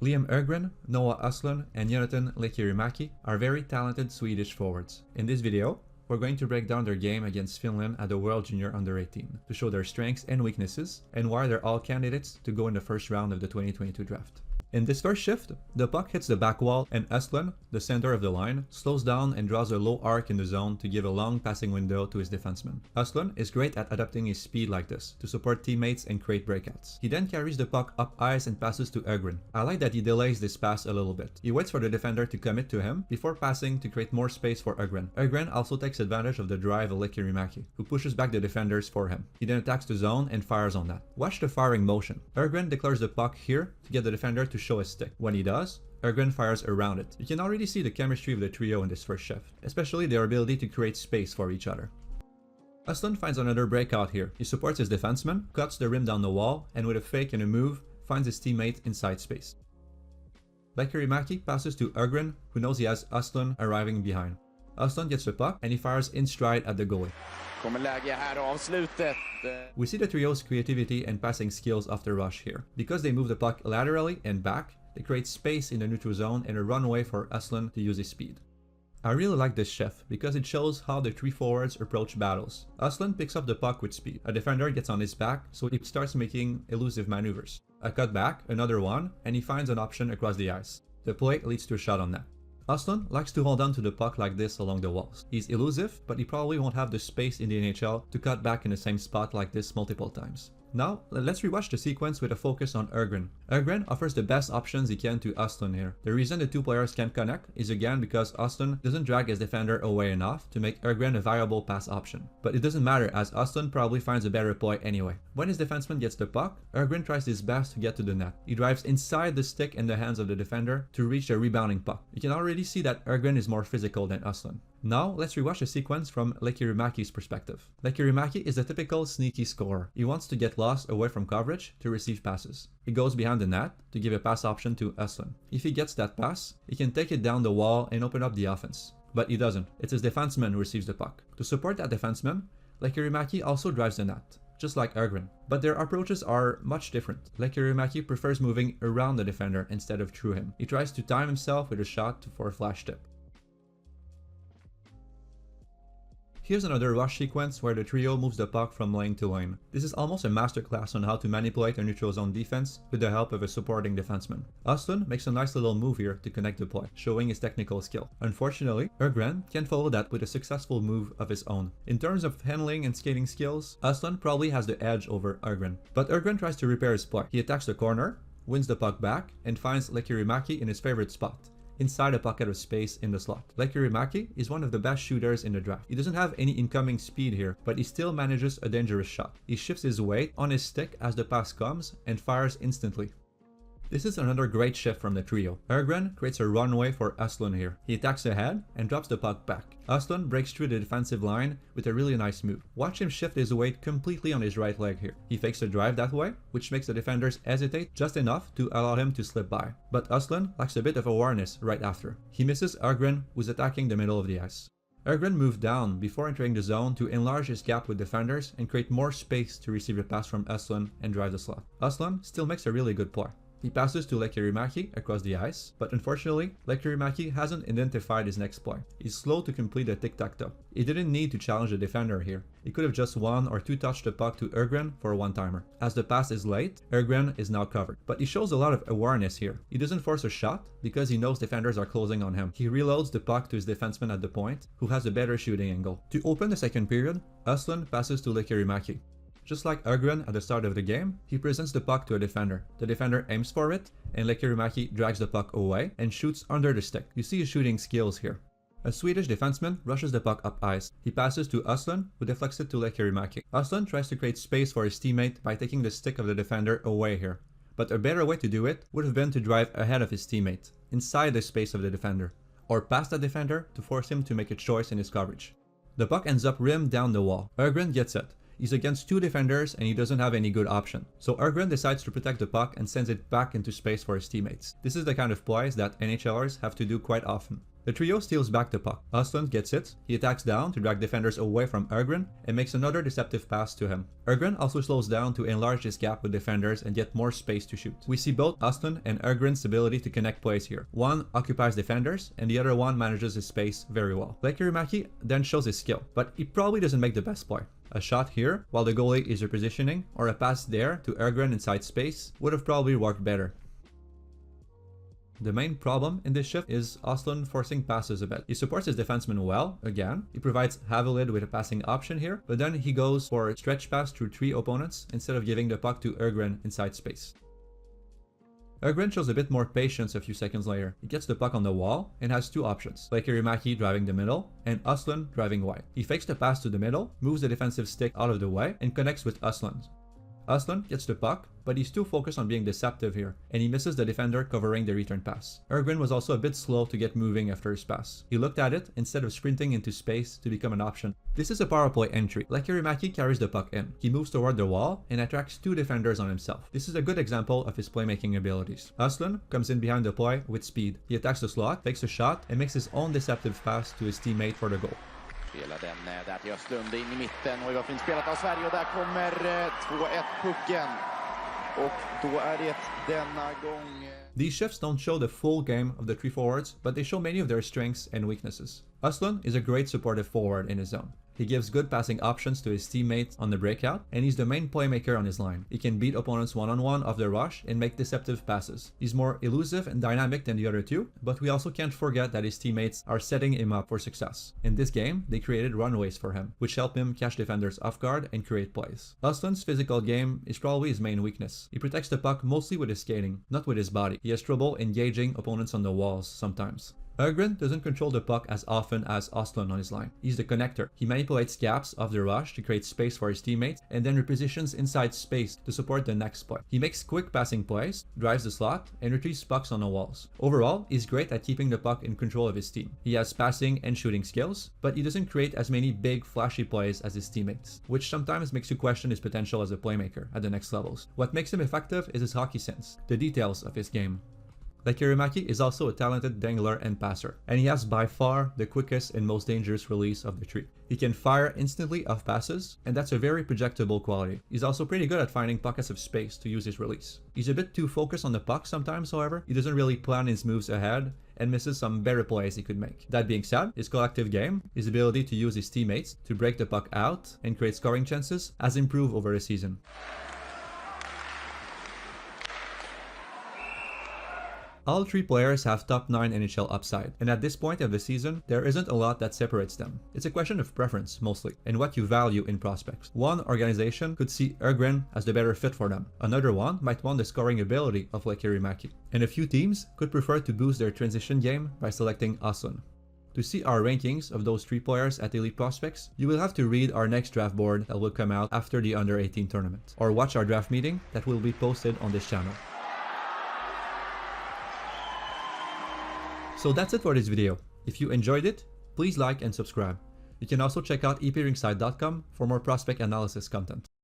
Liam Ögren, Noah Östlund, and Jonathan Lehtjärvi are very talented Swedish forwards. In this video, we're going to break down their game against Finland at the World Junior Under-18 to show their strengths and weaknesses and why they're all candidates to go in the first round of the 2022 draft. In this first shift, the puck hits the back wall and Östlund, the center of the line, slows down and draws a low arc in the zone to give a long passing window to his defenseman. Östlund is great at adapting his speed like this to support teammates and create breakouts. He then carries the puck up ice and passes to Ögren. I like that he delays this pass a little bit. He waits for the defender to commit to him before passing to create more space for Ögren. Ögren also takes advantage of the drive of Lehtjärvi, who pushes back the defenders for him. He then attacks the zone and fires on that. Watch the firing motion. Ögren declares the puck here to get the defender to show his stick. When he does, Ögren fires around it. You can already see the chemistry of the trio in this first shift, especially their ability to create space for each other. Östlund finds another breakout here. He supports his defenseman, cuts the rim down the wall, and with a fake and a move, finds his teammate inside space. Lehtjärvi passes to Ögren, who knows he has Östlund arriving behind. Östlund gets the puck and he fires in stride at the goalie. We see the trio's creativity and passing skills off the rush here. Because they move the puck laterally and back, they create space in the neutral zone and a runway for Östlund to use his speed. I really like this shift because it shows how the three forwards approach battles. Östlund picks up the puck with speed. A defender gets on his back, so he starts making elusive maneuvers. A cut back, another one, and he finds an option across the ice. The play leads to a shot on net. Östlund likes to hold on to the puck like this along the walls. He's elusive, but he probably won't have the space in the NHL to cut back in the same spot like this multiple times. Now, let's rewatch the sequence with a focus on Ögren. Ögren offers the best options he can to Östlund here. The reason the two players can't connect is again because Östlund doesn't drag his defender away enough to make Ögren a viable pass option. But it doesn't matter as Östlund probably finds a better play anyway. When his defenseman gets the puck, Ögren tries his best to get to the net. He drives inside the stick in the hands of the defender to reach the rebounding puck. You can already see that Ögren is more physical than Östlund. Now, let's rewatch the sequence from Lehtjärvi's perspective. Lehtjärvi is a typical sneaky scorer. He wants to get lost away from coverage to receive passes. He goes behind the net to give a pass option to Östlund. If he gets that pass, he can take it down the wall and open up the offense. But he doesn't. It's his defenseman who receives the puck. To support that defenseman, Lehtjärvi also drives the net, just like Ögren. But their approaches are much different. Lehtjärvi prefers moving around the defender instead of through him. He tries to time himself with a shot for a flash tip. Here's another rush sequence where the trio moves the puck from lane to lane. This is almost a masterclass on how to manipulate a neutral zone defense with the help of a supporting defenseman. Östlund makes a nice little move here to connect the play, showing his technical skill. Unfortunately, Ögren can follow that with a successful move of his own. In terms of handling and skating skills, Östlund probably has the edge over Ögren. But Ögren tries to repair his play. He attacks the corner, wins the puck back, and finds Lehtjärvi in his favorite spot, inside a pocket of space in the slot. Lehtjärvi is one of the best shooters in the draft. He doesn't have any incoming speed here, but he still manages a dangerous shot. He shifts his weight on his stick as the pass comes and fires instantly. This is another great shift from the trio. Ögren creates a runway for Östlund here. He attacks ahead and drops the puck back. Östlund breaks through the defensive line with a really nice move. Watch him shift his weight completely on his right leg here. He fakes a drive that way, which makes the defenders hesitate just enough to allow him to slip by. But Östlund lacks a bit of awareness right after. He misses Ögren, who's attacking the middle of the ice. Ögren moved down before entering the zone to enlarge his gap with defenders and create more space to receive a pass from Östlund and drive the slot. Östlund still makes a really good play. He passes to Lehtjärvi across the ice, but unfortunately, Lehtjärvi hasn't identified his next play. He's slow to complete the tic-tac-toe. He didn't need to challenge the defender here. He could have just one or two touched the puck to Ögren for a one-timer. As the pass is late, Ögren is now covered. But he shows a lot of awareness here. He doesn't force a shot because he knows defenders are closing on him. He reloads the puck to his defenseman at the point, who has a better shooting angle. To open the second period, Östlund passes to Lehtjärvi. Just like Ögren at the start of the game, he presents the puck to a defender. The defender aims for it, and Lehtjärvi drags the puck away and shoots under the stick. You see his shooting skills here. A Swedish defenseman rushes the puck up ice. He passes to Östlund, who deflects it to Lehtjärvi. Östlund tries to create space for his teammate by taking the stick of the defender away here. But a better way to do it would have been to drive ahead of his teammate, inside the space of the defender, or past the defender to force him to make a choice in his coverage. The puck ends up rimmed down the wall. Ögren gets it. He's against two defenders and he doesn't have any good option. So Ögren decides to protect the puck and sends it back into space for his teammates. This is the kind of plays that NHLers have to do quite often. The trio steals back the puck. Östlund gets it, he attacks down to drag defenders away from Ergren and makes another deceptive pass to him. Ergren also slows down to enlarge his gap with defenders and get more space to shoot. We see both Östlund and Ergren's ability to connect plays here. One occupies defenders and the other one manages his space very well. Lehteri then shows his skill, but he probably doesn't make the best play. A shot here while the goalie is repositioning, or a pass there to Ergren inside space would have probably worked better. The main problem in this shift is Östlund forcing passes a bit. He supports his defenseman well, again. He provides Havelid with a passing option here, but then he goes for a stretch pass through 3 opponents instead of giving the puck to Ergren inside space. Ergren shows a bit more patience a few seconds later. He gets the puck on the wall and has 2 options, Lehteri driving the middle and Östlund driving wide. He fakes the pass to the middle, moves the defensive stick out of the way, and connects with Östlund. Östlund gets the puck, but he's too focused on being deceptive here, and he misses the defender covering the return pass. Ergren was also a bit slow to get moving after his pass. He looked at it instead of sprinting into space to become an option. This is a power play entry. Lehteri carries the puck in. He moves toward the wall and attracts 2 defenders on himself. This is a good example of his playmaking abilities. Östlund comes in behind the play with speed. He attacks the slot, takes a shot, and makes his own deceptive pass to his teammate for the goal. Spelar den där till Östlund in i mitten. Oj, vad fint spelat av Sverige och där kommer 2-1 pucken. Och då är det denna gång... These shifts don't show the full game of the 3 forwards, but they show many of their strengths and weaknesses. Östlund is a great supportive forward in his zone. He gives good passing options to his teammates on the breakout, and he's the main playmaker on his line. He can beat opponents one-on-one off the rush and make deceptive passes. He's more elusive and dynamic than the other 2, but we also can't forget that his teammates are setting him up for success. In this game, they created runways for him, which help him catch defenders off guard and create plays. Östlund's physical game is probably his main weakness. He protects the puck mostly with his skating, not with his body. He has trouble engaging opponents on the walls sometimes. Ergren doesn't control the puck as often as Östlund on his line. He's the connector. He manipulates gaps off the rush to create space for his teammates and then repositions inside space to support the next play. He makes quick passing plays, drives the slot, and retrieves pucks on the walls. Overall, he's great at keeping the puck in control of his team. He has passing and shooting skills, but he doesn't create as many big, flashy plays as his teammates, which sometimes makes you question his potential as a playmaker at the next levels. What makes him effective is his hockey sense, the details of his game. Lehteri is also a talented dangler and passer, and he has by far the quickest and most dangerous release of the 3. He can fire instantly off passes, and that's a very projectable quality. He's also pretty good at finding pockets of space to use his release. He's a bit too focused on the puck sometimes, however. He doesn't really plan his moves ahead and misses some better plays he could make. That being said, his collective game, his ability to use his teammates to break the puck out and create scoring chances, has improved over the season. All 3 players have top 9 NHL upside, and at this point of the season, there isn't a lot that separates them. It's a question of preference, mostly, and what you value in prospects. One organization could see Ergren as the better fit for them. Another one might want the scoring ability of Lehteri. And a few teams could prefer to boost their transition game by selecting Östlund. To see our rankings of those 3 players at Elite Prospects, you will have to read our next draft board that will come out after the Under-18 tournament, or watch our draft meeting that will be posted on this channel. So that's it for this video. If you enjoyed it, please like and subscribe. You can also check out eprinkside.com for more prospect analysis content.